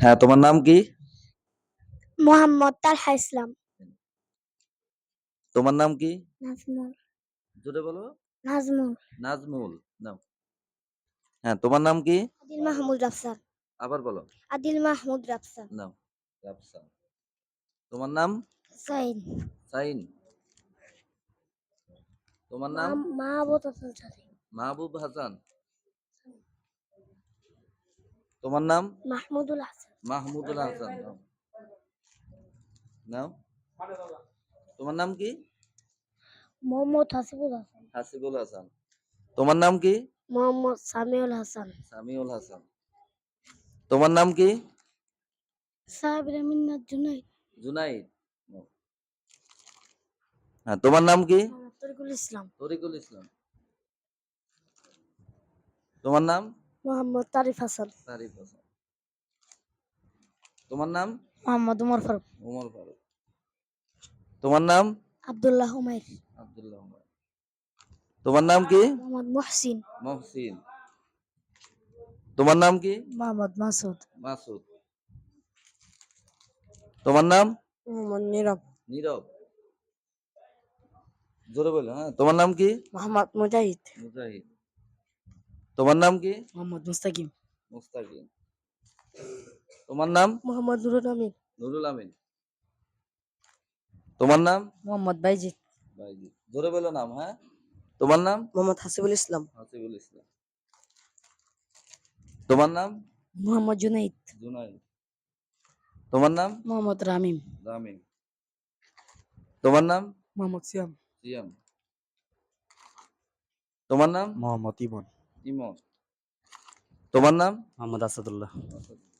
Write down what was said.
হ্যাঁ, তোমার নাম কি? মোহাম্মদ তালহা ইসলাম। তোমার নাম কি? নাজমুল। জোরে বলো। নাজমুল। নাজমুল। নাও। হ্যাঁ, তোমার নাম কি? আদিল মাহমুদ রাফসান। আবার বলো। আদিল মাহমুদ রাফসান। নাও। রাফসান। তোমার নাম? সাইন। সাইন। তোমার নাম? মাহবুব হাসান সাইন। মাহবুব হাসান। তোমার নাম? মাহমুদুল হাসান। মাহমুদুল হাসান। নাও। নাও। তোমার নাম কি? মোহাম্মদ হাসিবুল হাসান। হাসিবুল হাসান। তোমার নাম কি? মোহাম্মদ সামিউল হাসান। সামিউল হাসান। তোমার নাম কি? সাবিরা মিন্নাত জুনাইদ। জুনাইদ। নাও। হ্যাঁ, তোমার নাম কি? তরিকুল ইসলাম। তরিকুল ইসলাম। তোমার নাম? মোহাম্মদ তারিফ হাসান। তারিফ হাসান। তোমার নাম? মোহাম্মদ উমর ফারুক। উমর ফারুক। তোমার নাম? আব্দুল্লাহ উমাইর। আব্দুল্লাহ উমর। তোমার নাম কি? মোহাম্মদ মুহসিন। মহসিন। তোমার নাম কি? মোহাম্মদ মাসুদ। মাসুদ। তোমার নাম? মোহাম্মদ নীরব। নীরব। জোরে বলো। হ্যাঁ, তোমার নাম কি? মোহাম্মদ মুজাহিদ। মুজাহিদ। তোমার নাম কি? মোহাম্মদ মুস্তাকিম। মুস্তাকিম। তোমার নাম? মোহাম্মদ নুরুল আমিন। নুরুল আমিন। তোমার নাম? মোহাম্মদ বাইজিদ। বাইজিদ। জোরে বলো নাম। হ্যাঁ, তোমার নাম? মোহাম্মদ হাসিবুল ইসলাম। হাসিবুল ইসলাম। তোমার নাম? মোহাম্মদ জুনাইদ। জুনাইদ। তোমার নাম? মোহাম্মদ রামিম। রামিন। তোমার নাম? মোহাম্মদ সিয়াম। সিয়াম। তোমার নাম? মোহাম্মদ ইমন। ইমন। তোমার নাম? মোহাম্মদ আসাদুল্লাহ। আসাদ।